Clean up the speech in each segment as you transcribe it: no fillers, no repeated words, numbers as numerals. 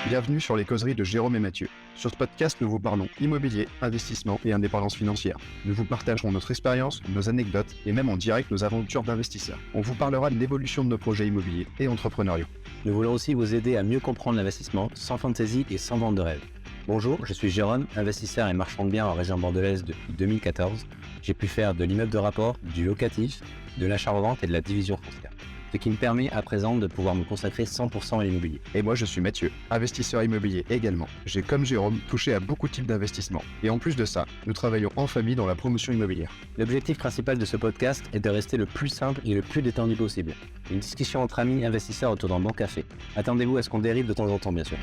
Bienvenue sur les causeries de Jérôme et Mathieu. Sur ce podcast, nous vous parlons immobilier, investissement et indépendance financière. Nous vous partagerons notre expérience, nos anecdotes et même en direct nos aventures d'investisseurs. On vous parlera de l'évolution de nos projets immobiliers et entrepreneuriaux. Nous voulons aussi vous aider à mieux comprendre l'investissement sans fantaisie et sans vente de rêve. Bonjour, je suis Jérôme, investisseur et marchand de biens en région bordelaise depuis 2014. J'ai pu faire de l'immeuble de rapport, du locatif, de l'achat-revente et de la division foncière. Ce qui me permet à présent de pouvoir me consacrer 100% à l'immobilier. Et moi, je suis Mathieu, investisseur immobilier également. J'ai, comme Jérôme, touché à beaucoup de types d'investissements. Et en plus de ça, nous travaillons en famille dans la promotion immobilière. L'objectif principal de ce podcast est de rester le plus simple et le plus détendu possible. Une discussion entre amis investisseurs autour d'un bon café. Attendez-vous à ce qu'on dérive de temps en temps, bien sûr.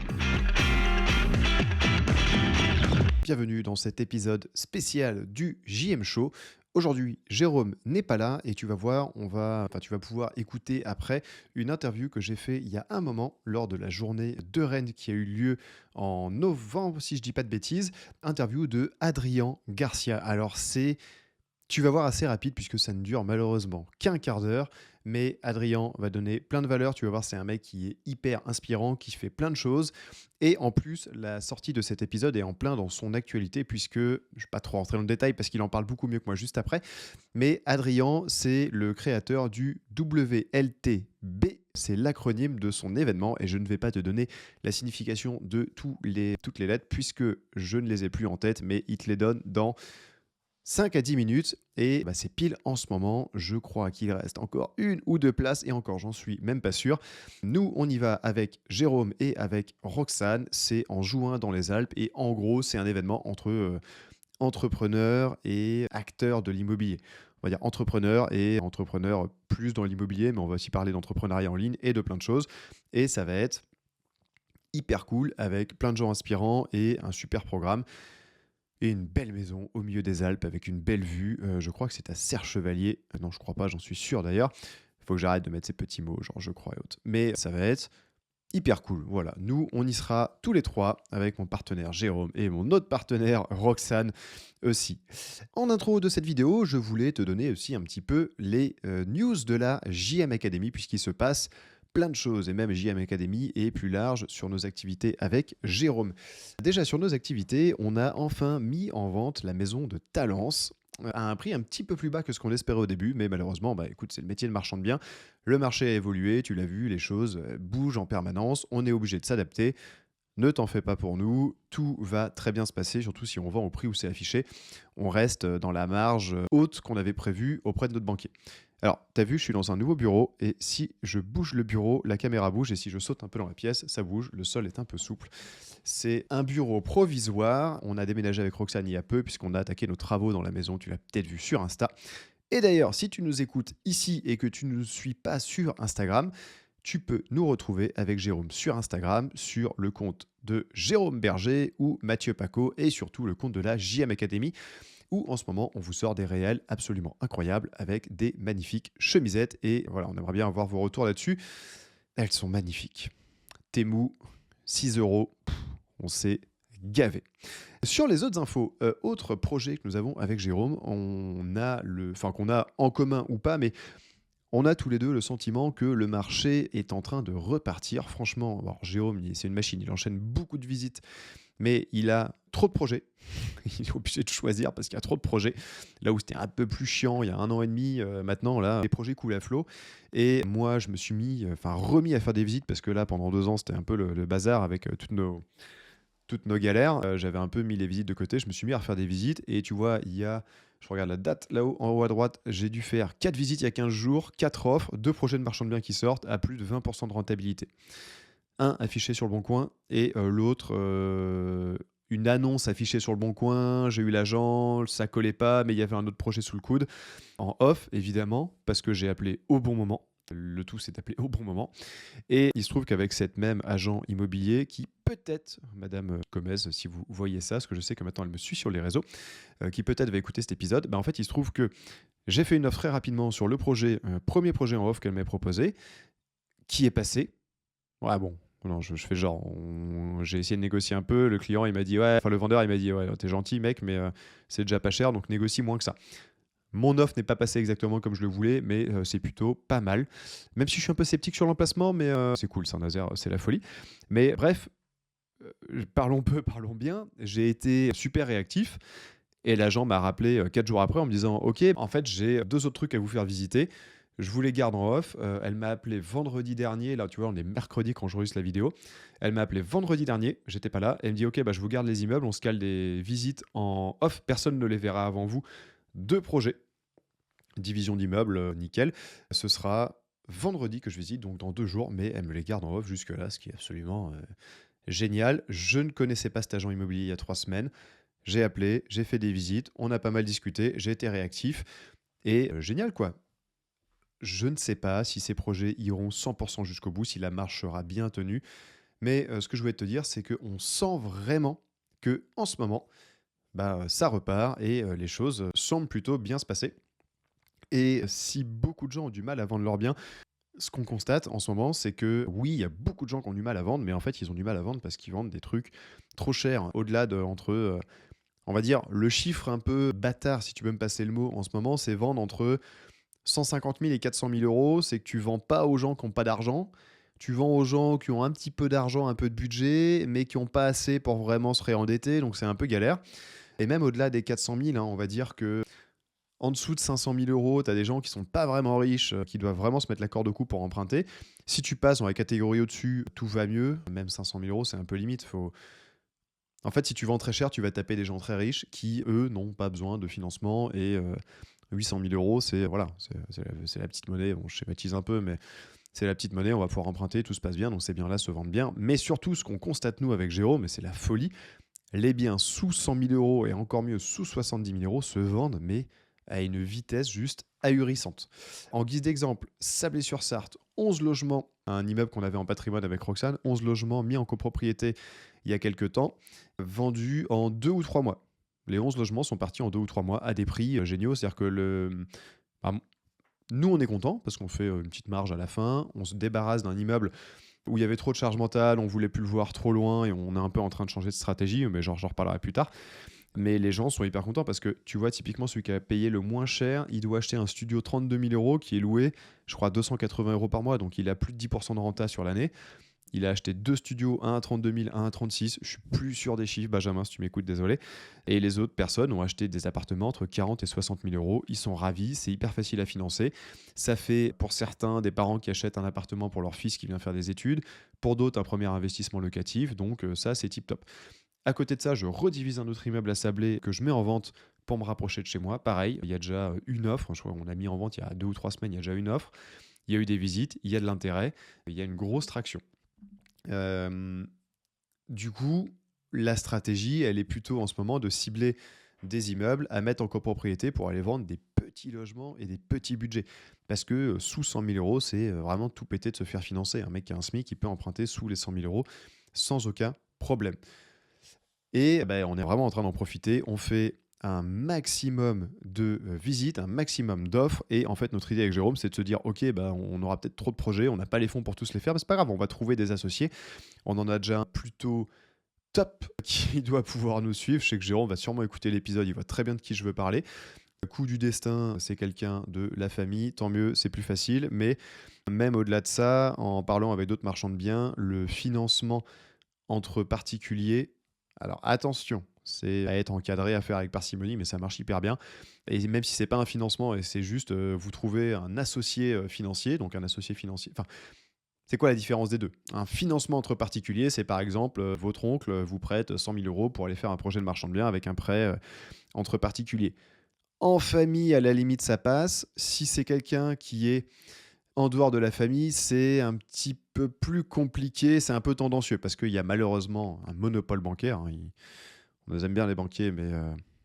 Bienvenue dans cet épisode spécial du JM Show. Aujourd'hui, Jérôme n'est pas là et tu vas voir, tu vas pouvoir écouter après une interview que j'ai fait il y a un moment lors de la journée de Rennes qui a eu lieu en novembre, si je dis pas de bêtises. Interview de Adrien Garcia. Alors tu vas voir assez rapide puisque ça ne dure malheureusement qu'un quart d'heure. Mais Adrien va donner plein de valeur. Tu vas voir, c'est un mec qui est hyper inspirant, qui fait plein de choses. Et en plus, la sortie de cet épisode est en plein dans son actualité puisque, je ne vais pas trop rentrer dans le détail parce qu'il en parle beaucoup mieux que moi juste après. Mais Adrien, c'est le créateur du WLTB. C'est l'acronyme de son événement et je ne vais pas te donner la signification de toutes les lettres puisque je ne les ai plus en tête, mais il te les donne dans 5 à 10 minutes et c'est pile en ce moment. Je crois qu'il reste encore une ou deux places et encore, j'en suis même pas sûr. Nous, on y va avec Jérôme et avec Roxane. C'est en juin dans les Alpes et en gros, c'est un événement entre entrepreneurs et acteurs de l'immobilier. On va dire entrepreneurs et entrepreneurs plus dans l'immobilier, mais on va aussi parler d'entrepreneuriat en ligne et de plein de choses. Et ça va être hyper cool avec plein de gens inspirants et un super programme. Et une belle maison au milieu des Alpes avec une belle vue. Je crois que c'est à Serre-Chevalier. Non, je crois pas, j'en suis sûr d'ailleurs. Il faut que j'arrête de mettre ces petits mots, genre je crois et autres. Mais ça va être hyper cool. Voilà, nous, on y sera tous les trois avec mon partenaire Jérôme et mon autre partenaire Roxane aussi. En intro de cette vidéo, je voulais te donner aussi un petit peu les news de la JM Academy puisqu'il se passe plein de choses, et même JM Academy est plus large sur nos activités avec Jérôme. Déjà sur nos activités, on a enfin mis en vente la maison de Talence à un prix un petit peu plus bas que ce qu'on espérait au début, mais malheureusement, écoute, c'est le métier de marchand de biens. Le marché a évolué, tu l'as vu, les choses bougent en permanence, on est obligé de s'adapter. Ne t'en fais pas pour nous, tout va très bien se passer, surtout si on vend au prix où c'est affiché. On reste dans la marge haute qu'on avait prévue auprès de notre banquier. Alors, tu as vu, je suis dans un nouveau bureau et si je bouge le bureau, la caméra bouge et si je saute un peu dans la pièce, ça bouge, le sol est un peu souple. C'est un bureau provisoire, on a déménagé avec Roxane il y a peu puisqu'on a attaqué nos travaux dans la maison, tu l'as peut-être vu sur Insta. Et d'ailleurs, si tu nous écoutes ici et que tu ne nous suis pas sur Instagram, tu peux nous retrouver avec Jérôme sur Instagram, sur le compte de Jérôme Berger ou Mathieu Paco et surtout le compte de la JM Academy où en ce moment on vous sort des réels absolument incroyables avec des magnifiques chemisettes et voilà, on aimerait bien avoir vos retours là-dessus. Elles sont magnifiques. Temu, 6 €, on s'est gavé. Sur les autres infos, autre projet que nous avons avec Jérôme, qu'on a en commun ou pas, mais on a tous les deux le sentiment que le marché est en train de repartir. Franchement, alors Jérôme, c'est une machine, il enchaîne beaucoup de visites, mais il a trop de projets. Il est obligé de choisir parce qu'il y a trop de projets. Là où c'était un peu plus chiant il y a 1 an et demi, maintenant, là, les projets coulent à flot. Et moi, je me suis remis à faire des visites parce que là, pendant 2 ans, c'était un peu le bazar avec toutes nos galères. J'avais un peu mis les visites de côté. Je me suis mis à refaire des visites. Et tu vois, je regarde la date là-haut, en haut à droite, j'ai dû faire 4 visites il y a 15 jours, 4 offres, 2 projets de marchands de biens qui sortent à plus de 20% de rentabilité. Un affiché sur le Bon Coin et l'autre, une annonce affichée sur le Bon Coin. J'ai eu l'agent, ça collait pas, mais il y avait un autre projet sous le coude. En off, évidemment, parce que j'ai appelé au bon moment. Le tout s'est appelé au bon moment. Et il se trouve qu'avec cette même agent immobilier qui peut-être, Madame Gomez, si vous voyez ça, parce que je sais que maintenant elle me suit sur les réseaux, qui peut-être va écouter cet épisode, en fait il se trouve que j'ai fait une offre très rapidement sur le projet, premier projet en off qu'elle m'avait proposé, qui est passé. Ouais bon, non, je fais genre, j'ai essayé de négocier un peu, le client il m'a dit le vendeur il m'a dit ouais t'es gentil mec mais c'est déjà pas cher donc négocie moins que ça. Mon offre n'est pas passée exactement comme je le voulais, mais c'est plutôt pas mal. Même si je suis un peu sceptique sur l'emplacement, mais c'est cool, Saint-Nazaire, c'est la folie. Mais bref, parlons peu, parlons bien, j'ai été super réactif et l'agent m'a rappelé 4 jours après en me disant: «OK, en fait, j'ai 2 autres trucs à vous faire visiter. Je vous les garde en off». Elle m'a appelé vendredi dernier, là, tu vois, on est mercredi quand j'enregistre la vidéo. Elle m'a appelé vendredi dernier, j'étais pas là. Elle me dit: «OK, bah, je vous garde les immeubles, on se cale des visites en off, personne ne les verra avant vous. 2 projets, division d'immeubles, nickel. Ce sera vendredi que je visite, donc dans 2 jours», mais elle me les garde en off jusque-là, ce qui est absolument, génial. Je ne connaissais pas cet agent immobilier il y a 3 semaines. J'ai appelé, j'ai fait des visites, on a pas mal discuté, j'ai été réactif et génial quoi. Je ne sais pas si ces projets iront 100% jusqu'au bout, si la marche sera bien tenue, mais ce que je voulais te dire, c'est qu'on sent vraiment que en ce moment, bah, ça repart et les choses semblent plutôt bien se passer. Et si beaucoup de gens ont du mal à vendre leurs biens, ce qu'on constate en ce moment, c'est que oui, il y a beaucoup de gens qui ont du mal à vendre, mais en fait, ils ont du mal à vendre parce qu'ils vendent des trucs trop chers. Au-delà de entre, on va dire, le chiffre un peu bâtard, si tu peux me passer le mot, en ce moment, c'est vendre entre 150 000 et 400 000 euros. C'est que tu vends pas aux gens qui n'ont pas d'argent. Tu vends aux gens qui ont un petit peu d'argent, un peu de budget, mais qui n'ont pas assez pour vraiment se réendetter. Donc c'est un peu galère. Et même au-delà des 400 000, hein, on va dire que en dessous de 500 000 euros, tu as des gens qui sont pas vraiment riches, qui doivent vraiment se mettre la corde au cou pour emprunter. Si tu passes dans la catégorie au-dessus, tout va mieux. Même 500 000 euros, c'est un peu limite. En fait, si tu vends très cher, tu vas taper des gens très riches qui, eux, n'ont pas besoin de financement. Et 800 000 euros, c'est voilà, c'est la petite monnaie. Bon, je schématise un peu, mais c'est la petite monnaie. On va pouvoir emprunter, tout se passe bien. Donc ces biens-là se vendent bien. Mais surtout, ce qu'on constate, nous, avec Jérôme, et c'est la folie, les biens sous 100 000 euros et encore mieux sous 70 000 euros se vendent, mais à une vitesse juste ahurissante. En guise d'exemple, Sablé-sur-Sarthe, 11 logements, un immeuble qu'on avait en patrimoine avec Roxane, 11 logements mis en copropriété il y a quelques temps, vendus en 2 ou 3 mois. Les 11 logements sont partis en 2 ou 3 mois à des prix géniaux. C'est-à-dire que bah, nous, on est contents parce qu'on fait une petite marge à la fin. On se débarrasse d'un immeuble où il y avait trop de charge mentale, on voulait plus le voir trop loin et on est un peu en train de changer de stratégie, mais genre, j'en reparlerai plus tard. Mais les gens sont hyper contents parce que tu vois, typiquement, celui qui a payé le moins cher, il doit acheter un studio 32 000 euros qui est loué, je crois, 280 euros par mois. Donc il a plus de 10% de renta sur l'année. Il a acheté 2 studios, un à 32 000, un à 36. Je suis plus sûr des chiffres, Benjamin, si tu m'écoutes, désolé. Et les autres personnes ont acheté des appartements entre 40 et 60 000 euros. Ils sont ravis, c'est hyper facile à financer. Ça fait pour certains des parents qui achètent un appartement pour leur fils qui vient faire des études. Pour d'autres, un premier investissement locatif. Donc ça, c'est tip top. À côté de ça, je redivise un autre immeuble à Sablé que je mets en vente pour me rapprocher de chez moi. Pareil, il y a déjà une offre. Je crois qu'on a mis en vente il y a 2 ou 3 semaines, il y a déjà une offre. Il y a eu des visites, il y a de l'intérêt, il y a une grosse traction. Du coup, la stratégie, elle est plutôt en ce moment de cibler des immeubles à mettre en copropriété pour aller vendre des petits logements et des petits budgets. Parce que sous 100 000 euros, c'est vraiment tout péter de se faire financer. Un mec qui a un SMIC, il peut emprunter sous les 100 000 euros sans aucun problème. Et on est vraiment en train d'en profiter. On fait un maximum de visites, un maximum d'offres. Et en fait, notre idée avec Jérôme, c'est de se dire, OK, on aura peut-être trop de projets, on n'a pas les fonds pour tous les faire, mais c'est pas grave, on va trouver des associés. On en a déjà un plutôt top qui doit pouvoir nous suivre. Je sais que Jérôme va sûrement écouter l'épisode, il voit très bien de qui je veux parler. Le coup du destin, c'est quelqu'un de la famille, tant mieux, c'est plus facile. Mais même au-delà de ça, en parlant avec d'autres marchands de biens, le financement entre particuliers, alors attention, c'est à être encadré, à faire avec parcimonie, mais ça marche hyper bien. Et même si c'est pas un financement et c'est juste vous trouvez un associé financier, donc un associé financier. Enfin, c'est quoi la différence des deux? Un financement entre particuliers, c'est par exemple votre oncle vous prête 100 000 euros pour aller faire un projet de marchand de biens avec un prêt entre particuliers. En famille, à la limite, ça passe. Si c'est quelqu'un qui est en dehors de la famille, c'est un petit peu plus compliqué, c'est un peu tendancieux parce qu'il y a malheureusement un monopole bancaire. Hein. On les aime bien les banquiers, mais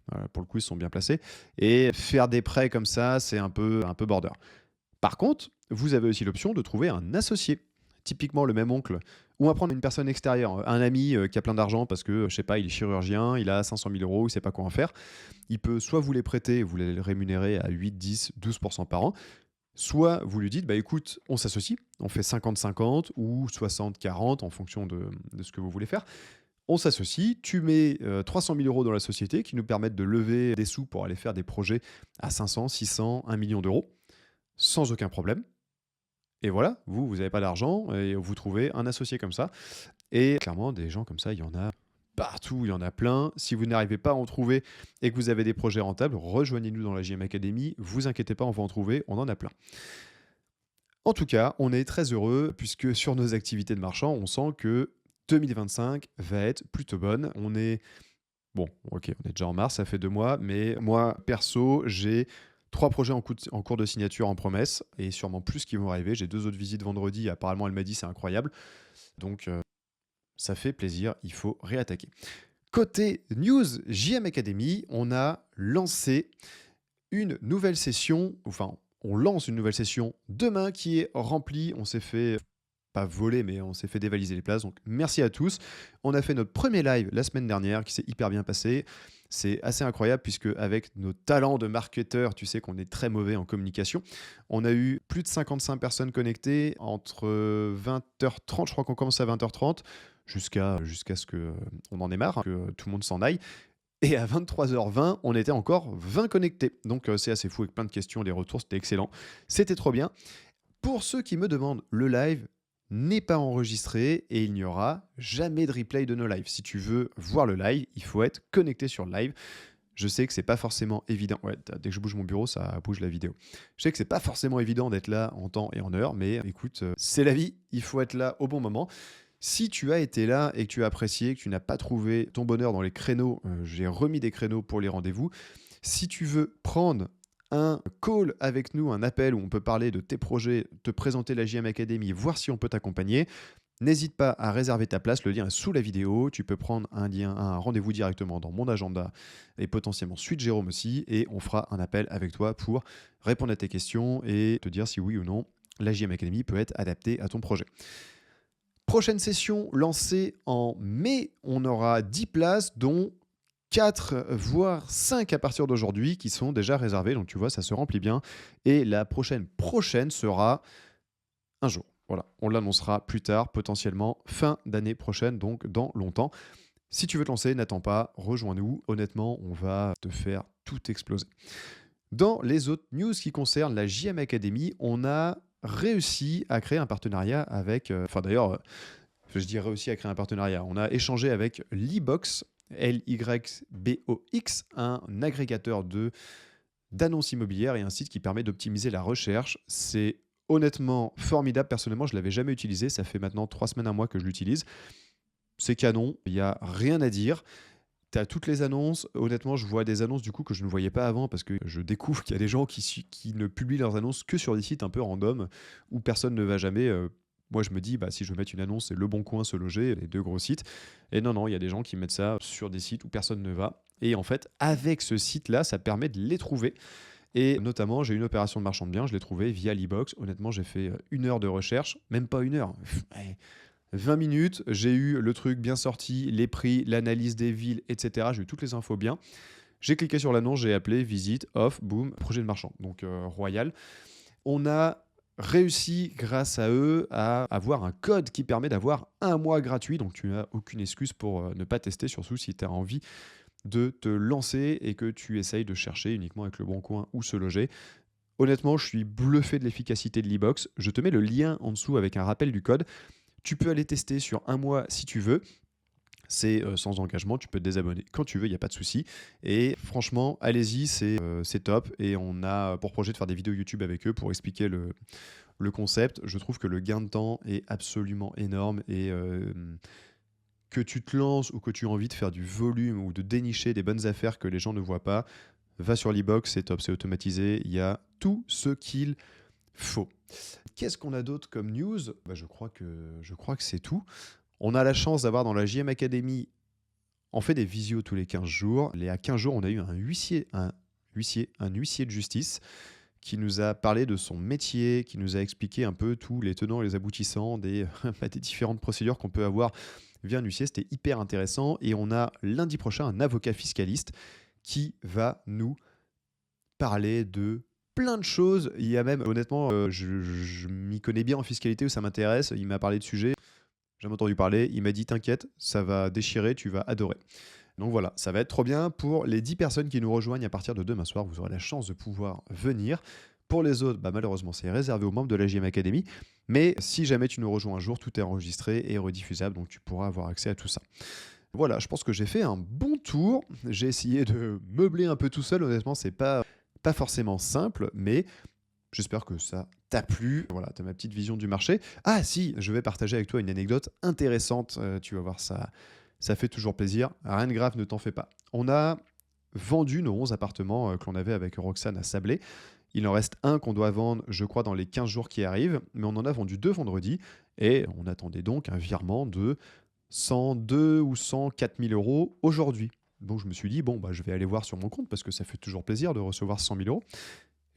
voilà, pour le coup, ils sont bien placés. Et faire des prêts comme ça, c'est un peu border. Par contre, vous avez aussi l'option de trouver un associé, typiquement le même oncle, ou à prendre une personne extérieure, un ami qui a plein d'argent parce que, je sais pas, il est chirurgien, il a 500 000 euros, il sait pas quoi en faire. Il peut soit vous les prêter, vous les rémunérer à 8, 10, 12% par an, soit vous lui dites, écoute, on s'associe, on fait 50-50 ou 60-40 en fonction de ce que vous voulez faire. On s'associe, tu mets 300 000 euros dans la société qui nous permettent de lever des sous pour aller faire des projets à 500, 600, 1 million d'euros, sans aucun problème. Et voilà, vous n'avez pas d'argent et vous trouvez un associé comme ça. Et clairement, des gens comme ça, il y en a partout, il y en a plein. Si vous n'arrivez pas à en trouver et que vous avez des projets rentables, rejoignez-nous dans la JM Academy. Vous inquiétez pas, on va en trouver, on en a plein. En tout cas, on est très heureux puisque sur nos activités de marchand, on sent que 2025 va être plutôt bonne. On est bon, ok, on est déjà en mars, ça fait 2 mois, mais moi, perso, j'ai 3 projets en cours de signature en promesse et sûrement plus qui vont arriver. J'ai 2 autres visites vendredi, apparemment elle m'a dit c'est incroyable. Donc ça fait plaisir, il faut réattaquer. Côté news JM Academy, on a lancé une nouvelle session, enfin, on lance une nouvelle session demain qui est remplie. On s'est fait, pas voler, mais on s'est fait dévaliser les places. Donc, merci à tous. On a fait notre premier live la semaine dernière qui s'est hyper bien passé. C'est assez incroyable puisque avec nos talents de marketeurs, tu sais qu'on est très mauvais en communication. On a eu plus de 55 personnes connectées entre 20h30, je crois qu'on commence à 20h30, jusqu'à ce qu'on en ait marre, que tout le monde s'en aille. Et à 23h20, on était encore 20 connectés. Donc c'est assez fou avec plein de questions, les retours, c'était excellent. C'était trop bien. Pour ceux qui me demandent, le live n'est pas enregistré et il n'y aura jamais de replay de nos lives. Si tu veux voir le live, il faut être connecté sur le live. Je sais que c'est pas forcément évident. Ouais, dès que je bouge mon bureau, ça bouge la vidéo. Je sais que c'est pas forcément évident d'être là en temps et en heure, mais écoute, c'est la vie. Il faut être là au bon moment. Si tu as été là et que tu as apprécié, que tu n'as pas trouvé ton bonheur dans les créneaux, j'ai remis des créneaux pour les rendez-vous. Si tu veux prendre un call avec nous, un appel où on peut parler de tes projets, te présenter la JM Academy, voir si on peut t'accompagner, n'hésite pas à réserver ta place, le lien est sous la vidéo. Tu peux prendre un rendez-vous directement dans mon agenda et potentiellement celui de Jérôme aussi, et on fera un appel avec toi pour répondre à tes questions et te dire si oui ou non la JM Academy peut être adaptée à ton projet. Prochaine session lancée en mai, on aura 10 places, dont 4 voire 5 à partir d'aujourd'hui qui sont déjà réservées. Donc tu vois, ça se remplit bien. Et la prochaine sera un jour. Voilà, on l'annoncera plus tard, potentiellement fin d'année prochaine, donc dans longtemps. Si tu veux te lancer, n'attends pas, rejoins-nous. Honnêtement, on va te faire tout exploser. Dans les autres news qui concernent la JM Academy, on a réussi à créer un partenariat avec... je dirais réussi à créer un partenariat. On a échangé avec Lybox, Lybox, un agrégateur d'annonces immobilières et un site qui permet d'optimiser la recherche. C'est honnêtement formidable. Personnellement, je ne l'avais jamais utilisé. Ça fait maintenant 3 semaines, un mois que je l'utilise. C'est canon, il n'y a rien à dire. Tu as toutes les annonces. Honnêtement, je vois des annonces du coup que je ne voyais pas avant parce que je découvre qu'il y a des gens qui ne publient leurs annonces que sur des sites un peu random où personne ne va jamais. Moi, je me dis, si je veux mettre une annonce, c'est Le Bon Coin, Se Loger, les 2 gros sites. Et non, il y a des gens qui mettent ça sur des sites où personne ne va. Et en fait, avec ce site-là, ça permet de les trouver. Et notamment, j'ai une opération de marchand de biens, je l'ai trouvée via Lybox. Honnêtement, j'ai fait 1 heure de recherche, même pas 1 heure. 20 minutes, j'ai eu le truc bien sorti, les prix, l'analyse des villes, etc. J'ai eu toutes les infos bien. J'ai cliqué sur l'annonce, j'ai appelé, visite, off, boum, projet de marchand. Donc royal. On a réussi, grâce à eux, à avoir un code qui permet d'avoir 1 mois gratuit. Donc tu n'as aucune excuse pour ne pas tester, surtout si tu as envie de te lancer et que tu essayes de chercher uniquement avec Le Bon Coin ou Se Loger. Honnêtement, je suis bluffé de l'efficacité de Lybox. Je te mets le lien en dessous avec un rappel du code. Tu peux aller tester sur 1 mois si tu veux. C'est sans engagement, tu peux te désabonner quand tu veux, il n'y a pas de souci. Et franchement, allez-y, c'est top. Et on a pour projet de faire des vidéos YouTube avec eux pour expliquer le concept. Je trouve que le gain de temps est absolument énorme. Et que tu te lances ou que tu as envie de faire du volume ou de dénicher des bonnes affaires que les gens ne voient pas, va sur Lybox, c'est top, c'est automatisé. Il y a tout ce qu'il faut. Qu'est-ce qu'on a d'autre comme news ? Je crois que c'est tout. On a la chance d'avoir dans la JM Academy, on fait des visios tous les 15 jours. À 15 jours, on a eu un huissier de justice qui nous a parlé de son métier, qui nous a expliqué un peu tous les tenants et les aboutissants des différentes procédures qu'on peut avoir via un huissier. C'était hyper intéressant. Et on a lundi prochain un avocat fiscaliste qui va nous parler de plein de choses. Il y a même, honnêtement, je m'y connais bien en fiscalité où ça m'intéresse. Il m'a parlé de sujets. J'ai jamais entendu parler. Il m'a dit, t'inquiète, ça va déchirer, tu vas adorer. Donc voilà, ça va être trop bien. Pour les 10 personnes qui nous rejoignent à partir de demain soir, vous aurez la chance de pouvoir venir Pour les autres, malheureusement, c'est réservé aux membres de la JM Academy. Mais si jamais tu nous rejoins un jour, tout est enregistré et rediffusable, donc tu pourras avoir accès à tout ça. Voilà, je pense que j'ai fait un bon tour. J'ai essayé de meubler un peu tout seul. Honnêtement, c'est pas forcément simple, mais j'espère que ça t'a plu. Voilà, tu as ma petite vision du marché. Ah si, je vais partager avec toi une anecdote intéressante. Tu vas voir, ça fait toujours plaisir. Rien de grave, ne t'en fais pas. On a vendu nos 11 appartements que l'on avait avec Roxane à Sablé. Il en reste un qu'on doit vendre, je crois, dans les 15 jours qui arrivent. Mais on en a vendu 2 vendredi. Et on attendait donc un virement de 102 ou 104 000 euros aujourd'hui. Donc je me suis dit, je vais aller voir sur mon compte parce que ça fait toujours plaisir de recevoir 100 000 euros.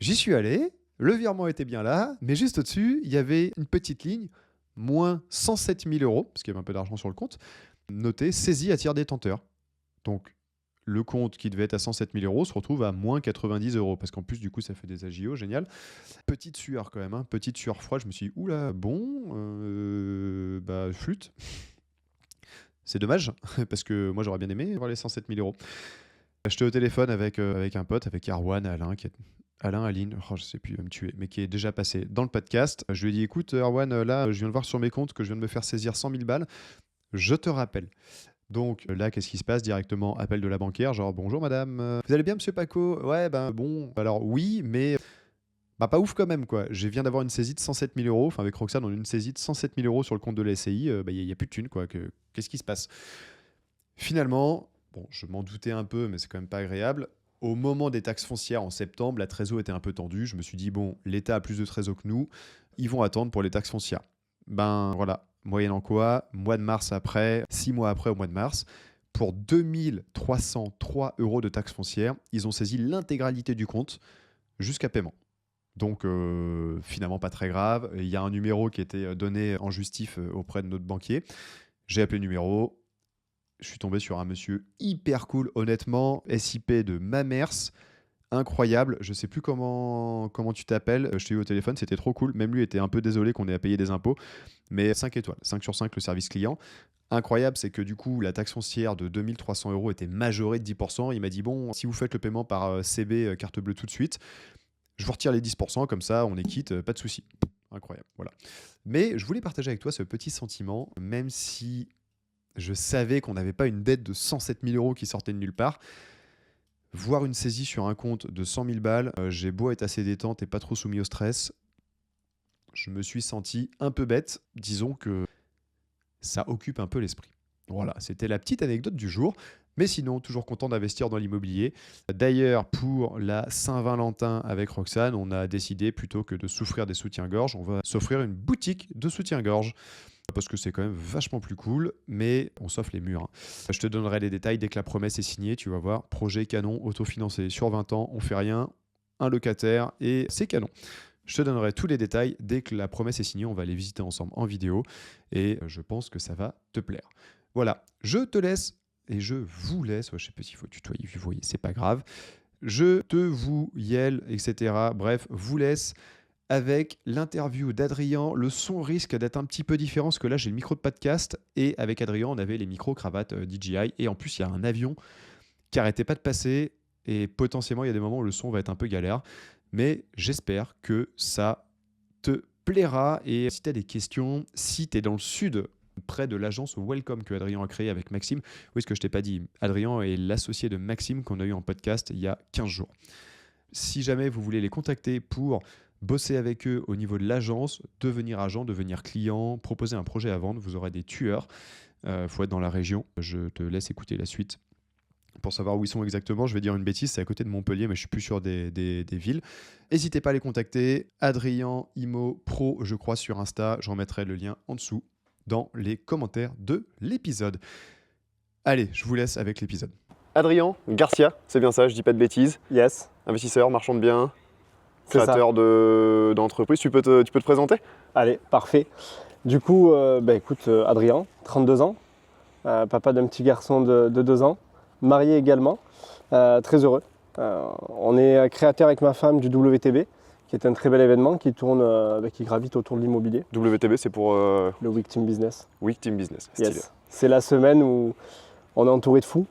J'y suis allé, le virement était bien là, mais juste au-dessus, il y avait une petite ligne, moins 107 000 euros, parce qu'il y avait un peu d'argent sur le compte, noté saisie à tiers détenteur. Donc le compte qui devait être à 107 000 euros se retrouve à moins 90 euros, parce qu'en plus, du coup, ça fait des agios, génial. Petite sueur quand même, petite sueur froide, je me suis dit, oula, flûte. C'est dommage, parce que moi j'aurais bien aimé avoir les 107 000 euros. J'étais au téléphone avec un pote, avec Arwan, Aline, je sais plus, il va me tuer, mais qui est déjà passé dans le podcast. Je lui ai dit, écoute Arwan, là je viens de voir sur mes comptes que je viens de me faire saisir 100 000 balles, je te rappelle. Donc là, qu'est-ce qui se passe directement? Appel de la banquière, genre bonjour madame, vous allez bien monsieur Paco? Ouais, alors oui, mais pas ouf quand même quoi. Je viens d'avoir une saisie de 107 000 euros, enfin avec Roxane, on a une saisie de 107 000 euros sur le compte de la SCI, il n'y a plus de thunes quoi. Qu'est-ce qui se passe? Finalement, je m'en doutais un peu, mais c'est quand même pas agréable. Au moment des taxes foncières en septembre, la trésor était un peu tendue. Je me suis dit, l'État a plus de trésor que nous, ils vont attendre pour les taxes foncières. Voilà, moyennant quoi, mois de mars après, 6 mois après au mois de mars, pour 2303 euros de taxes foncières, ils ont saisi l'intégralité du compte jusqu'à paiement. Donc finalement pas très grave. Il y a un numéro qui était donné en justif auprès de notre banquier. J'ai appelé le numéro. Je suis tombé sur un monsieur hyper cool, honnêtement, SIP de Mamers, incroyable. Je sais plus comment tu t'appelles. Je t'ai eu au téléphone, c'était trop cool. Même lui était un peu désolé qu'on ait à payer des impôts. Mais 5 étoiles, 5 sur 5 le service client. Incroyable, c'est que du coup, la taxe foncière de 2300 euros était majorée de 10%. Il m'a dit, si vous faites le paiement par CB carte bleue tout de suite, je vous retire les 10%, comme ça on est quitte, pas de souci. Incroyable, voilà. Mais je voulais partager avec toi ce petit sentiment, même si je savais qu'on n'avait pas une dette de 107 000 euros qui sortait de nulle part. Voir une saisie sur un compte de 100 000 balles, j'ai beau être assez détente et pas trop soumis au stress, je me suis senti un peu bête. Disons que ça occupe un peu l'esprit. Voilà, c'était la petite anecdote du jour. Mais sinon, toujours content d'investir dans l'immobilier. D'ailleurs, pour la Saint-Valentin avec Roxane, on a décidé, plutôt que de s'offrir des soutiens-gorge, on va s'offrir une boutique de soutiens-gorge. Parce que c'est quand même vachement plus cool, mais on s'offre les murs. Je te donnerai les détails dès que la promesse est signée. Tu vas voir, projet canon, autofinancé sur 20 ans, on fait rien, un locataire et c'est canon. Je te donnerai tous les détails dès que la promesse est signée. On va les visiter ensemble en vidéo et je pense que ça va te plaire. Voilà, je te laisse. Et je vous laisse, je sais pas s'il faut tutoyer, vous voyez, c'est pas grave. Je te vous yelle, etc. Bref, vous laisse avec l'interview d'Adrien. Le son risque d'être un petit peu différent parce que là j'ai le micro de podcast et avec Adrien on avait les micro-cravates DJI et en plus il y a un avion qui arrêtait pas de passer et potentiellement il y a des moments où le son va être un peu galère. Mais j'espère que ça te plaira et si tu as des questions, si tu es dans le sud, près de l'agence Welcome que Adrien a créé avec Maxime. Oui, ce que je t'ai pas dit, Adrien est l'associé de Maxime qu'on a eu en podcast il y a 15 jours. Si jamais vous voulez les contacter pour bosser avec eux au niveau de l'agence, devenir agent, devenir client, proposer un projet à vendre, vous aurez des tueurs. Faut être dans la région. Je te laisse écouter la suite. Pour savoir où ils sont exactement, je vais dire une bêtise, c'est à côté de Montpellier, mais je suis plus sûr des villes. N'hésitez pas à les contacter. Adrien Imo Pro, je crois, sur Insta. Je remettrai le lien en dessous dans les commentaires de l'épisode. Allez, je vous laisse avec l'épisode. Adrien Garcia, c'est bien ça, je dis pas de bêtises. Yes. Investisseur, marchand de biens, C'est créateur d'entreprise. Tu peux te présenter? Allez, parfait. Du coup, écoute, Adrien, 32 ans, papa d'un petit garçon de 2 ans, marié également, très heureux. On est créateur avec ma femme du WTB, qui est un très bel événement qui tourne, qui gravite autour de l'immobilier. WTB, c'est pour Le Week Team Business. Week Team Business. Stylé. Yes. C'est la semaine où on est entouré de fous.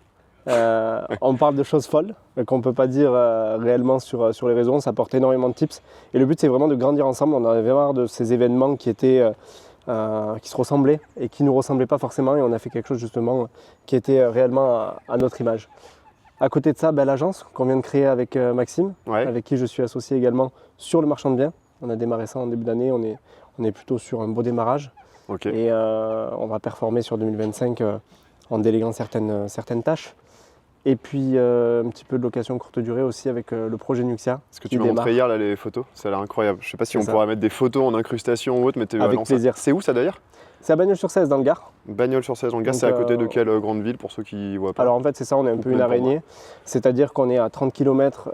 On parle de choses folles qu'on ne peut pas dire réellement sur les réseaux. Ça apporte énormément de tips. Et le but, c'est vraiment de grandir ensemble. On en avait marre de ces événements qui se ressemblaient et qui ne nous ressemblaient pas forcément. Et on a fait quelque chose justement qui était réellement à notre image. À côté de ça, l'agence qu'on vient de créer avec Maxime, avec qui je suis associé également sur le marchand de biens. On a démarré ça en début d'année. On est plutôt sur un beau démarrage. Et on va performer sur 2025 en déléguant certaines tâches. Et puis un petit peu de location courte durée aussi avec le projet Nuxia. Ce que tu m'as montré hier, là, les photos, ça a l'air incroyable. Je ne sais pas si on pourra mettre des photos en incrustation ou autre, mais avec plaisir. C'est où ça d'ailleurs? C'est à Bagnols-sur-Cèze dans le Gard. Bagnols-sur-Cèze dans le Gard, c'est à côté de quelle grande ville pour ceux qui ne voient pas? Alors en fait c'est ça, on est un peu une araignée. C'est-à-dire qu'on est à 30 km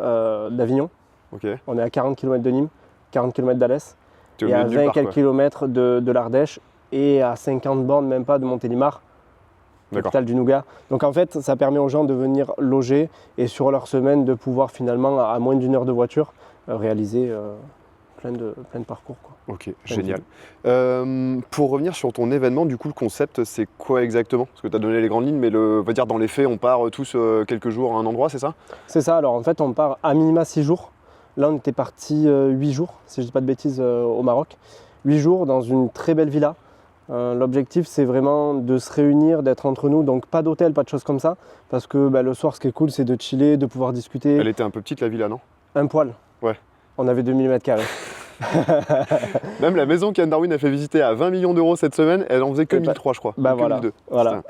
d'Avignon, on est à 40 km de Nîmes, 40 km d'Alès, et à 20 quelques kilomètres de l'Ardèche, et à 50 bornes même pas de Montélimar, capitale du Nougat. Donc en fait, ça permet aux gens de venir loger et sur leur semaine de pouvoir finalement, à moins d'1 heure de voiture, réaliser plein de parcours. Ok, génial. Pour revenir sur ton événement, du coup, le concept, c'est quoi exactement? Parce que tu as donné les grandes lignes, mais on va dire dans les faits, on part tous quelques jours à un endroit, c'est ça? C'est ça, alors en fait, on part à minima 6 jours. Là, on était parti 8 jours, si je ne dis pas de bêtises, au Maroc. 8 jours dans une très belle villa. L'objectif, c'est vraiment de se réunir, d'être entre nous, donc pas d'hôtel, pas de choses comme ça, parce que le soir, ce qui est cool, c'est de chiller, de pouvoir discuter. Elle était un peu petite, la villa, non? Un poil. Ouais. On avait 2000 m². Même la maison qu'Anne Darwin a fait visiter à 20 millions d'euros cette semaine, elle en faisait que 1003, je crois. Que voilà.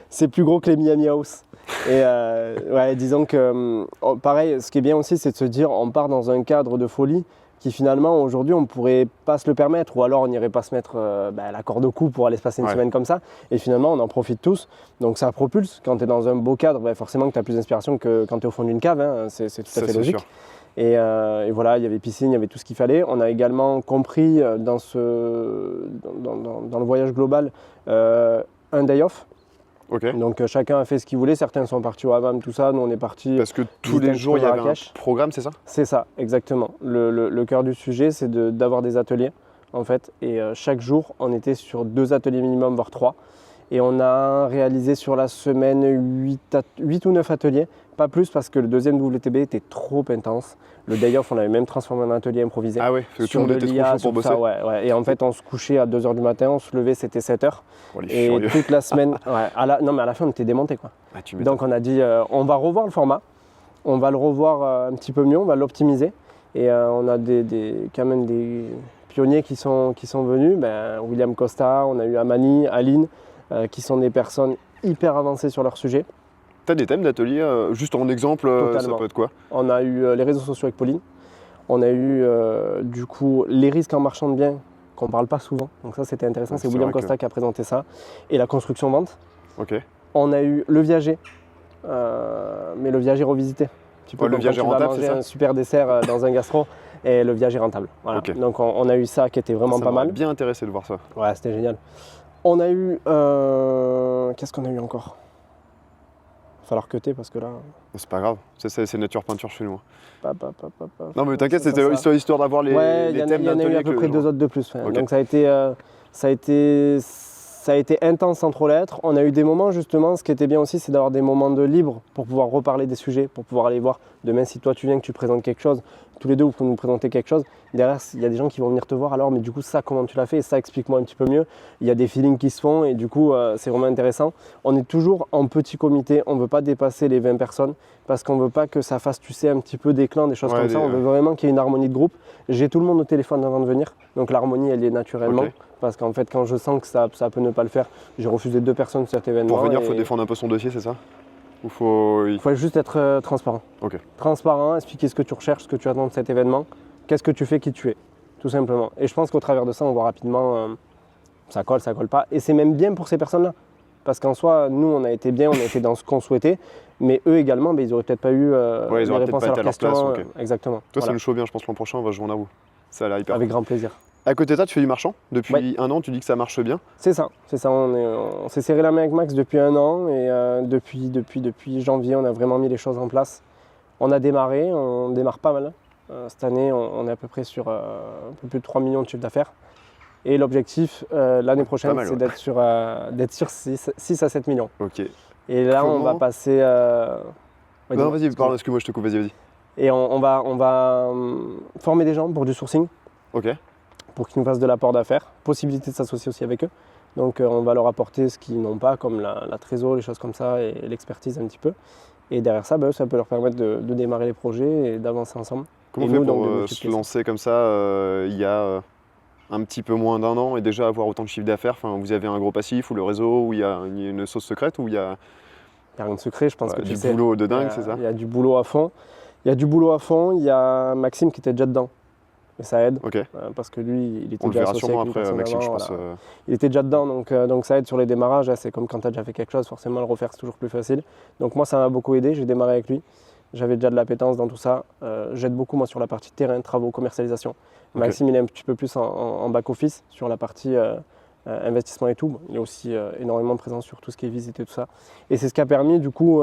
C'est plus gros que les Miami House. Et disons que, pareil, ce qui est bien aussi, c'est de se dire, on part dans un cadre de folie qui finalement aujourd'hui on ne pourrait pas se le permettre, ou alors on n'irait pas se mettre la corde au cou pour aller se passer une semaine comme ça, et finalement on en profite tous, donc ça propulse. Quand tu es dans un beau cadre, forcément que tu as plus d'inspiration que quand tu es au fond d'une cave, hein. C'est tout à fait logique. Et voilà, il y avait piscine, il y avait tout ce qu'il fallait. On a également compris dans le voyage global un day off. Donc chacun a fait ce qu'il voulait, certains sont partis au hammam, tout ça, nous on est partis. Parce que tous les jours il y avait un programme, c'est ça? C'est ça, exactement. Le cœur du sujet, c'est d'avoir des ateliers en fait, et chaque jour on était sur 2 ateliers minimum, voire 3. Et on a réalisé sur la semaine 8 ou 9 ateliers, pas plus parce que le deuxième WTB était trop intense. Le day off, on l'avait même transformé en atelier improvisé. Ah ouais, parce que tout le monde était trop chaud pour bosser. Ouais. Et en fait, on se couchait à 2h du matin, on se levait, c'était 7h. Et toute la semaine, non mais à la fin, on était démontés, quoi. Donc on a dit, on va revoir le format, on va le revoir un petit peu mieux, on va l'optimiser. Et on a quand même des pionniers qui sont venus, William Costa, on a eu Amani, Aline, qui sont des personnes hyper avancées sur leur sujet. Tu as des thèmes d'atelier, juste en exemple, ça peut être quoi? On a eu les réseaux sociaux avec Pauline, on a eu du coup les risques en marchand de biens, qu'on ne parle pas souvent, donc ça c'était intéressant, c'est William Costa qui a présenté ça, et la construction-vente. On a eu le viager, mais le viager revisité. Le viager rentable, c'est ça? Un super dessert dans un gastro, et le viager rentable. Voilà. Donc on a eu ça qui était vraiment pas mal. Ça m'a bien intéressé de voir ça. Ouais, c'était génial. On a eu... Qu'est-ce qu'on a eu encore? Il va falloir cutter parce que là... C'est pas grave, c'est nature peinture chez nous. Non mais t'inquiète, c'était histoire d'avoir les thèmes d'atelier. Il y en a eu à peu près 2 autres de plus. Donc ça a été intense sans trop l'être. On a eu des moments justement, ce qui était bien aussi, c'est d'avoir des moments de libre pour pouvoir reparler des sujets, pour pouvoir aller voir. Demain, si toi tu viens, que tu présentes quelque chose, tous les deux vous pouvez nous présenter quelque chose, derrière il y a des gens qui vont venir te voir, alors mais du coup ça comment tu l'as fait, et ça explique-moi un petit peu mieux. Il y a des feelings qui se font et du coup c'est vraiment intéressant. On est toujours en petit comité, on ne veut pas dépasser les 20 personnes parce qu'on ne veut pas que ça fasse, tu sais, un petit peu des clans, des choses comme ça. On veut vraiment qu'il y ait une harmonie de groupe. J'ai tout le monde au téléphone avant de venir, donc l'harmonie elle est naturellement. Parce qu'en fait quand je sens que ça peut ne pas le faire, j'ai refusé 2 personnes sur cet événement. Pour venir, il faut défendre un peu son dossier, c'est ça? Il faut juste être transparent. Transparent, expliquer ce que tu recherches, ce que tu attends de cet événement, qu'est-ce que tu fais, qui tu es, tout simplement. Et je pense qu'au travers de ça, on voit rapidement ça colle pas. Et c'est même bien pour ces personnes-là. Parce qu'en soi, nous, on a été bien, on a été dans ce qu'on souhaitait, mais eux également, ils n'auraient peut-être pas eu les réponses à leurs questions. Exactement. Toi, ça nous chauffe bien, je pense que l'an prochain, on va se joindre à vous. Ça a l'air hyper. Avec grand plaisir. À côté de ça, tu fais du marchand depuis 1 an, tu dis que ça marche bien? C'est ça. On s'est serré la main avec Max depuis 1 an et depuis janvier, on a vraiment mis les choses en place. On a démarré, on démarre pas mal. Cette année, on est à peu près sur un peu plus de 3 millions de chiffre d'affaires. Et l'objectif l'année prochaine, mal, c'est ouais. d'être sur 6 à 7 millions. Ok. Et là, on va Comment passer. Ouais, Non, dis-moi, vas-y, parle, parce que moi je te coupe, vas-y. Et on va former des gens pour du sourcing, Ok. pour qu'ils nous fassent de l'apport d'affaires. Possibilité de s'associer aussi avec eux. Donc on va leur apporter ce qu'ils n'ont pas, comme la trésor, les choses comme ça, et l'expertise un petit peu. Et derrière ça, ça peut leur permettre de démarrer les projets et d'avancer ensemble. Comment Et on fait nous, donc, pour de se multiplier ça. lancer comme ça il y a un petit peu moins d'un an et déjà avoir autant de chiffre d'affaires? Enfin, vous avez un gros passif ou le réseau où il y a une sauce secrète ou il y a Il n'y a rien de secret, je pense que du tu sais. boulot de Il y dingue, a- c'est ça? Il y a du boulot à fond. Il y a Maxime qui était déjà dedans. Et ça aide, Ok. parce que lui, il était On le déjà verra associé sûrement avec une après, personne Maxime, je avant, pense. voilà. Il était déjà dedans, donc ça aide sur les démarrages. Hein. C'est comme quand tu as déjà fait quelque chose, forcément le refaire c'est toujours plus facile. Donc moi ça m'a beaucoup aidé, j'ai démarré avec lui. J'avais déjà de l'appétence dans tout ça. J'aide beaucoup moi sur la partie terrain, travaux, commercialisation. Ok. Maxime il est un petit peu plus en back-office sur la partie investissement et tout. Bon, il est aussi énormément présent sur tout ce qui est visite et tout ça. Et c'est ce qui a permis, du coup,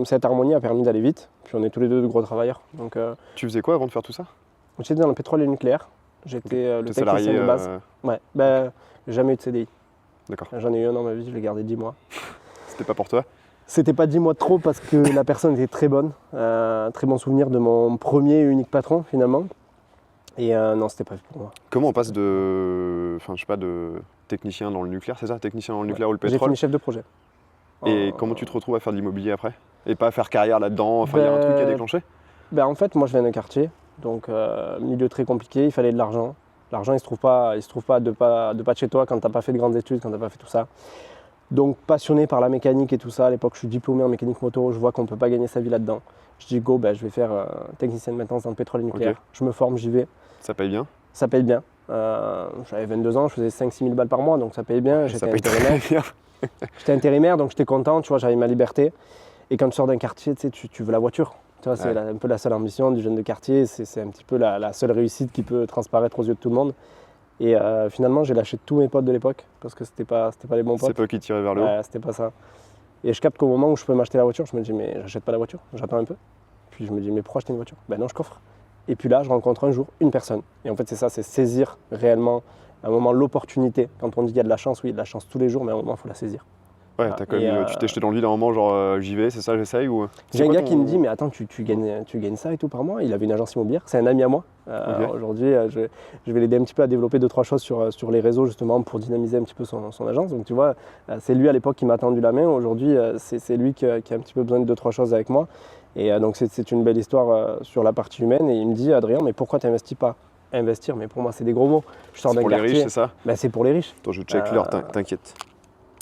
cette harmonie a permis d'aller vite. Puis on est tous les deux de gros travailleurs. Donc Tu faisais quoi avant de faire tout ça? j'étais dans le pétrole et le nucléaire. J'étais le T'es technicien salarié de base. Ouais, j'ai jamais eu de CDI. D'accord. J'en ai eu un dans ma vie, je l'ai gardé 10 mois. C'était pas pour toi? C'était pas 10 mois de trop parce que la personne était très bonne. Très bon souvenir de mon premier et unique patron finalement. Et non, c'était pas fait pour moi. Comment on passe de technicien dans le nucléaire, c'est ça? Technicien dans le nucléaire ou le J'ai pétrole? fini chef de projet. Et comment tu te retrouves à faire de l'immobilier après? Et pas faire carrière là-dedans? Enfin, il y a un truc à déclencher? En fait, moi je viens d'un quartier, donc milieu très compliqué, il fallait de l'argent. L'argent il se trouve pas de pas de chez toi quand t'as pas fait de grandes études, quand t'as pas fait tout ça. Donc passionné par la mécanique et tout ça, à l'époque je suis diplômé en mécanique moto, je vois qu'on peut pas gagner sa vie là-dedans. Je dis go, je vais faire technicien de maintenance dans le pétrole et nucléaire. Ok. Je me forme, j'y vais, Ça paye bien? ça paye bien. J'avais 22 ans, je faisais 5-6 000 balles par mois, donc ça paye bien. Ça J'étais paye intérimaire. très bien. J'étais intérimaire, donc j'étais content, tu vois, j'avais ma liberté. Et quand tu sors d'un quartier, tu sais, tu veux la voiture. Tu vois, c'est Ouais. un peu la seule ambition du jeune de quartier, c'est un petit peu la seule réussite qui peut transparaître aux yeux de tout le monde. Et finalement, j'ai lâché tous mes potes de l'époque, parce que c'était pas les bons C'est potes. pas qui tirait vers le haut. Ouais, c'était pas ça. Et je capte qu'au moment où je peux m'acheter la voiture, je me dis, mais j'achète pas la voiture, j'attends un peu. Puis je me dis, mais pourquoi acheter une voiture? Ben non, je coffre. Et puis là, je rencontre un jour une personne. Et en fait, c'est ça, c'est saisir réellement, à un moment, l'opportunité. Quand on dit qu'il y a de la chance, oui, il y a de la chance tous les jours, mais à un moment, il faut la saisir. Ouais, t'as quand Et, même, tu t'es jeté dans le vide à un moment, genre j'y vais, c'est ça, j'essaye ou... J'ai C'est un quoi gars ton- qui me dit, mais attends, tu gagnes ça et tout par mois. Il avait une agence immobilière, c'est un ami à moi. Ok. Aujourd'hui, je vais l'aider un petit peu à développer 2-3 choses sur les réseaux, justement, pour dynamiser un petit peu son agence. Donc tu vois, c'est lui à l'époque qui m'a tendu la main. Aujourd'hui, c'est lui qui a un petit peu besoin de 2-3 choses avec moi. Et donc c'est une belle histoire sur la partie humaine. Et il me dit, Adrien, mais pourquoi tu n'investis pas? Investir, mais pour moi, c'est des gros mots. Je sors C'est d'un pour les quartier. riches, c'est ça? C'est pour les riches. Attends, je check l'heure, t'inquiète.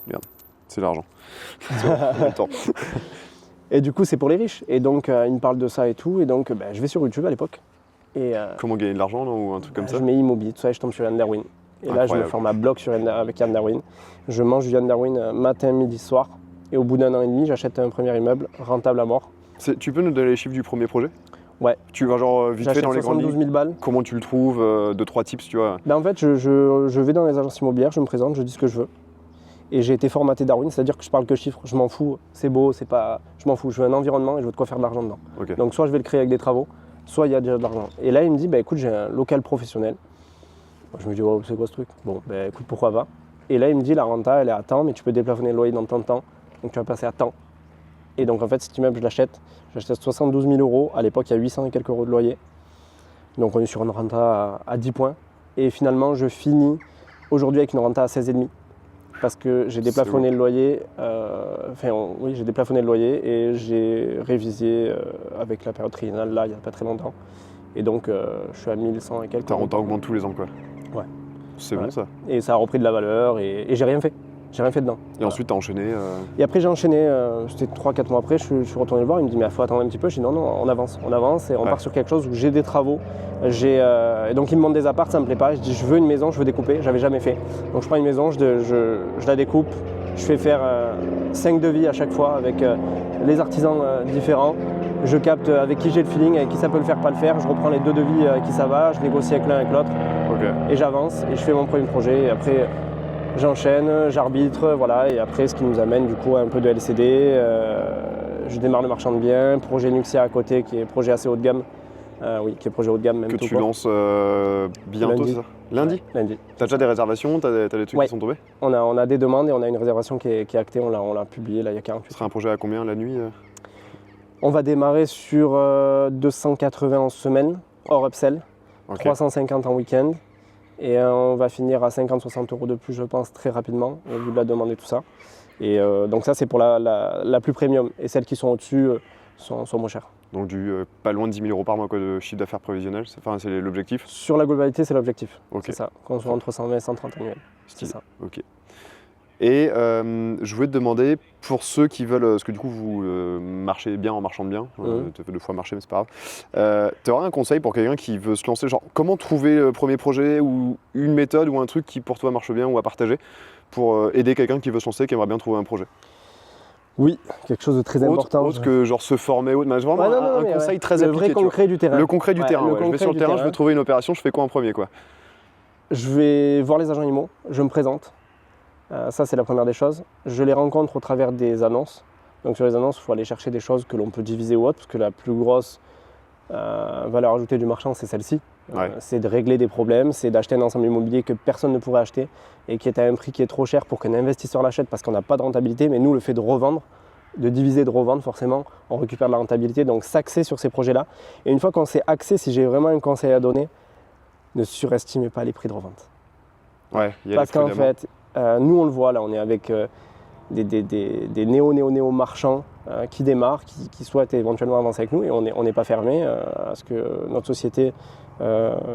Merde, c'est l'argent. C'est bon, on a le temps. Et du coup, c'est pour les riches. Et donc, il me parle de ça et tout. Et donc, je vais sur YouTube à l'époque. Et Comment gagner de l'argent, non, ou un truc comme ça? je mets immobilier, tout ça, et je tombe sur Yann Darwin. Et là, je me Incroyable. forme à bloc avec Yann Darwin. Je mange du Yann Darwin matin, midi, soir. Et au bout d'un an et demi, j'achète un premier immeuble rentable à mort. Tu peux nous donner les chiffres du premier projet? Ouais. Tu vas genre vite fait J'achète dans les grandes 72 lignes. 000 balles. Comment tu le trouves? 2-3 tips, tu vois. En fait, je vais dans les agences immobilières, je me présente, je dis ce que je veux. Et j'ai été formaté Darwin, c'est-à-dire que je parle que chiffres, je m'en fous, c'est beau, c'est pas. Je m'en fous, je veux un environnement et je veux de quoi faire de l'argent dedans. Ok. Donc soit je vais le créer avec des travaux, soit il y a déjà de l'argent. Et là, il me dit, écoute, j'ai un local professionnel. Moi, je me dis, oh, c'est quoi ce truc? Bon, écoute, pourquoi pas? Et là, il me dit, la renta, elle est à temps, mais tu peux déplafonner le loyer dans tant de temps. Donc tu vas passer à temps. Et donc en fait, cet immeuble, je l'achète. J'achète 72 000 euros. À l'époque, il y a 800 et quelques euros de loyer. Donc on est sur une renta à 10 points. Et finalement, je finis aujourd'hui avec une renta à 16,5. Parce que j'ai déplafonné le loyer. Oui, j'ai déplafonné le loyer et j'ai révisé avec la période triennale, là, il n'y a pas très longtemps. Et donc, je suis à 1100 et quelques. Ta renta augmente tous les ans, quoi. Ouais. C'est Ouais. bon, ça. Et ça a repris de la valeur et j'ai rien fait. J'ai rien fait dedans. Et ensuite, t'as enchaîné. Et après, j'ai enchaîné, c'était 3-4 mois après, je suis retourné le voir, il me dit, mais il faut attendre un petit peu. Je dis, non, on avance et on Ouais. part sur quelque chose où j'ai des travaux. Et donc, il me demande des apparts, ça me plaît pas. Je dis, je veux une maison, je veux découper, j'avais jamais fait. Donc, je prends une maison, je la découpe, je fais faire 5 devis à chaque fois avec les artisans différents. Je capte avec qui j'ai le feeling, avec qui ça peut le faire, pas le faire. Je reprends les 2 devis avec qui ça va, je négocie avec l'un, avec l'autre. Ok. Et j'avance et je fais mon premier projet. Et après, j'enchaîne, j'arbitre, voilà. Et après, ce qui nous amène du coup à un peu de LCD. Je démarre le marchand de biens, projet Nuxia à côté, qui est projet assez haut de gamme, Oui, qui est projet haut de gamme même Que tout tu court. lances bientôt, Lundi. c'est ça? Lundi? Ouais, lundi. T'as déjà des réservations? T'as des trucs Ouais. qui sont tombés? On a des demandes et on a une réservation qui est actée, on l'a publiée là il y a Ce 48. serait un projet à combien la nuit? On va démarrer sur 280 en semaine, hors upsell, Ok. 350 en week-end. Et on va finir à 50-60 € de plus, je pense, très rapidement, au vu de la demande et tout ça. Et donc ça, c'est pour la plus premium. Et celles qui sont au-dessus sont moins chères. Donc pas loin de 10 000 € par mois quoi, de chiffre d'affaires prévisionnel, c'est l'objectif. Sur la globalité, c'est l'objectif. Ok. C'est ça, qu'on soit entre 120 et 130 annuels. C'est Stylé. ça. Ok. Et je voulais te demander, pour ceux qui veulent, parce que du coup vous marchez bien en marchant bien, tu as fait 2 fois marcher mais c'est pas grave, tu aurais un conseil pour quelqu'un qui veut se lancer, genre comment trouver le premier projet ou une méthode ou un truc qui pour toi marche bien ou à partager pour aider quelqu'un qui veut se lancer, qui aimerait bien trouver un projet? Oui, quelque chose de très important. Autre que genre se former, mais vraiment Ouais, non, un mais conseil ouais. très Le appliqué. vrai tu vois. concret du terrain. Le concret du Ouais, terrain, le ouais. Je vais concret sur le du terrain, je terrain. veux trouver une opération, je fais quoi en premier quoi? Je vais voir les agents IMO, je me présente. Ça, c'est la première des choses. Je les rencontre au travers des annonces. Donc sur les annonces, il faut aller chercher des choses que l'on peut diviser ou autre, parce que la plus grosse valeur ajoutée du marchand, c'est celle-ci. Ouais. C'est de régler des problèmes, c'est d'acheter un ensemble immobilier que personne ne pourrait acheter et qui est à un prix qui est trop cher pour qu'un investisseur l'achète parce qu'on n'a pas de rentabilité. Mais nous, le fait de revendre, de diviser, de revendre, forcément, on récupère de la rentabilité. Donc s'axer sur ces projets-là. Et une fois qu'on s'est axé, si j'ai vraiment un conseil à donner, ne surestimez pas les prix de revente. Ouais, il y a Parce les prix qu'en d'amont. fait, nous on le voit là, on est avec des néo marchands qui démarrent, qui souhaitent éventuellement avancer avec nous et on n'est pas fermé à ce que notre société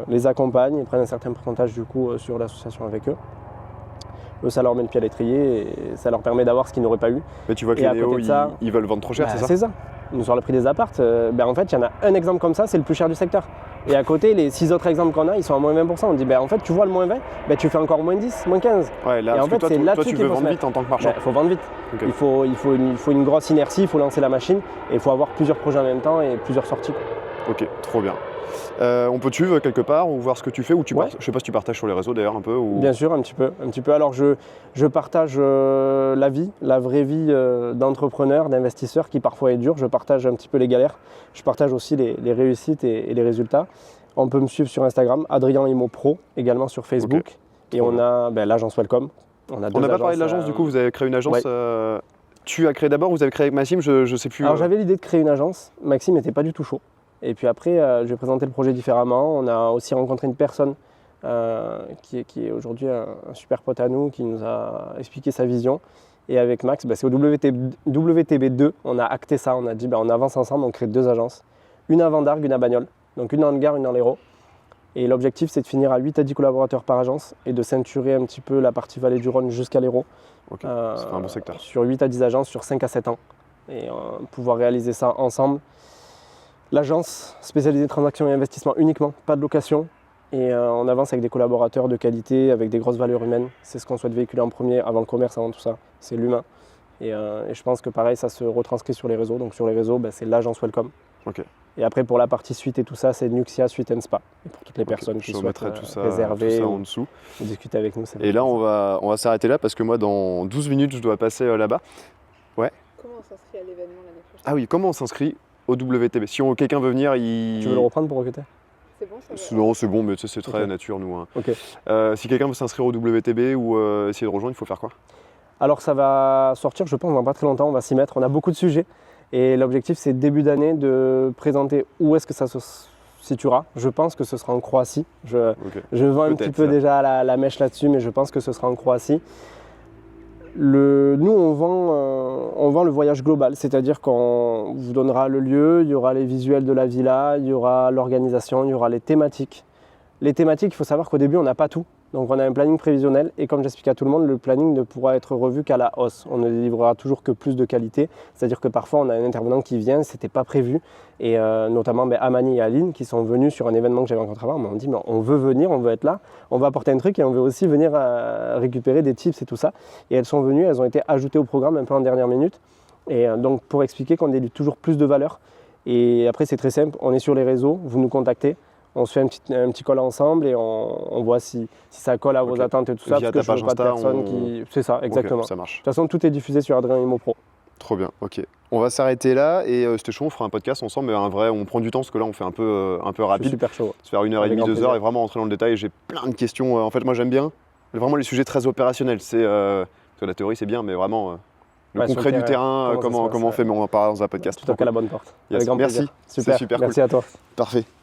les accompagne et prenne un certain pourcentage du coup sur l'association avec eux. Eux, ça leur met le pied à l'étrier et ça leur permet d'avoir ce qu'ils n'auraient pas eu. Mais tu vois que Et les à néos, côté de ça, ils veulent vendre trop cher, Bah, c'est ça? C'est ça. Nous, sur le prix des apparts, en fait, il y en a un exemple comme ça, c'est le plus cher du secteur. Et à côté, les 6 autres exemples qu'on a, ils sont à moins 20%. On dit, en fait, tu vois le moins 20, tu fais encore moins 10, moins 15. Ouais, là, Et parce en que fait, toi, c'est toi, là-dessus tu qu'il veux faut se vendre mettre. vite en tant que marchand. Il faut vendre vite. Ok. Il faut une grosse inertie, il faut lancer la machine et il faut avoir plusieurs projets en même temps et plusieurs sorties. Ok, trop bien. On peut te suivre quelque part ou voir ce que tu fais ou Ouais. je sais pas si tu partages sur les réseaux d'ailleurs un peu ou... Bien sûr, un petit peu. Alors, je partage la vie, la vraie vie d'entrepreneur, d'investisseur qui parfois est dure. Je partage un petit peu les galères. Je partage aussi les réussites et les résultats. On peut me suivre sur Instagram, Adrien Imo Pro, également sur Facebook. Et Trop on a l'agence Welcome. On n'a On n'a pas parlé de l'agence du coup, vous avez créé une agence. ouais. Tu as créé d'abord, vous avez créé avec Maxime, je sais plus. Alors j'avais l'idée de créer une agence, Maxime n'était pas du tout chaud. Et puis après, je vais présenter le projet différemment. On a aussi rencontré une personne qui est aujourd'hui un super pote à nous, qui nous a expliqué sa vision. Et avec Max, c'est au WTB2, on a acté ça, on a dit on avance ensemble, on crée 2 agences. Une à Vendargue, une à Bagnoles. Donc une dans le Gard, une dans l'Hérault. Et l'objectif, c'est de finir à 8 à 10 collaborateurs par agence et de ceinturer un petit peu la partie vallée du Rhône jusqu'à l'Hérault. Ok, ça fait un bon secteur. Sur 8 à 10 agences, sur 5 à 7 ans. Et pouvoir réaliser ça ensemble. L'agence spécialisée transactions et investissements uniquement, pas de location. Et on avance avec des collaborateurs de qualité, avec des grosses valeurs humaines. C'est ce qu'on souhaite véhiculer en premier, avant le commerce, avant tout ça. C'est l'humain. Et je pense que pareil, ça se retranscrit sur les réseaux. Donc sur les réseaux, c'est l'agence Welcome. Ok. Et après, pour la partie suite et tout ça, c'est Nuxia, Suite and Spa. Et pour toutes les personnes qui je souhaitent remettrai tout ça réserver en ou dessous. discuter avec nous. Et là, on va s'arrêter là parce que moi, dans 12 minutes, je dois passer là-bas. Comment on s'inscrit à l'événement l'année prochaine? Ah oui, comment on s'inscrit au WTB? Si quelqu'un veut venir, Tu veux le reprendre pour recruter? C'est bon, ça va. Non, c'est bon, mais tu sais, c'est très Ok. nature, nous. Hein. Ok. Si quelqu'un veut s'inscrire au WTB ou essayer de rejoindre, il faut faire quoi? Alors ça va sortir, je pense, dans pas très longtemps, on va s'y mettre. On a beaucoup de sujets. Et l'objectif, c'est début d'année de présenter où est-ce que ça se situera. Je pense que ce sera en Croatie. Je vends un petit Peut-être, peu ça. déjà la mèche là-dessus, mais je pense que ce sera en Croatie. Nous, on vend le voyage global, c'est-à-dire qu'on vous donnera le lieu, il y aura les visuels de la villa, il y aura l'organisation, il y aura les thématiques. Les thématiques, il faut savoir qu'au début, on n'a pas tout. Donc on a un planning prévisionnel et comme j'explique à tout le monde, le planning ne pourra être revu qu'à la hausse. On ne délivrera toujours que plus de qualité, c'est-à-dire que parfois on a un intervenant qui vient, ce n'était pas prévu, et notamment Amani et Aline qui sont venus sur un événement que j'avais rencontré avant, m'ont dit mais on veut venir, on veut être là, on veut apporter un truc et on veut aussi venir récupérer des tips et tout ça. Et elles sont venues, elles ont été ajoutées au programme un peu en dernière minute, et donc pour expliquer qu'on délivre toujours plus de valeur. Et après c'est très simple, on est sur les réseaux, vous nous contactez. On se fait un petit call ensemble et on voit si ça colle à vos Ok. attentes et tout ça. Via Parce que ta je veux page pas de Insta, personnes qui... C'est ça, exactement. Ok, ça De marche. toute façon, tout est diffusé sur Adrien Imo Pro. Trop bien, ok. On va s'arrêter là et c'était chaud, on fera un podcast ensemble, mais un vrai, on prend du temps parce que là on fait un peu Je suis rapide. super chaud. Se faire 1h30, Avec grand 2 heures plaisir. et vraiment rentrer dans le détail. J'ai plein de questions. En fait, moi j'aime bien vraiment les sujets très opérationnels. C'est parce que la théorie c'est bien, mais vraiment le Ouais, sur concret le du terrain, terrain, comment ça se comment on passe, fait, mais on en parlera dans un podcast. Tu toques à la bonne porte. Yes. Avec grand Merci, plaisir. c'est Super. super Merci cool. à toi. Parfait.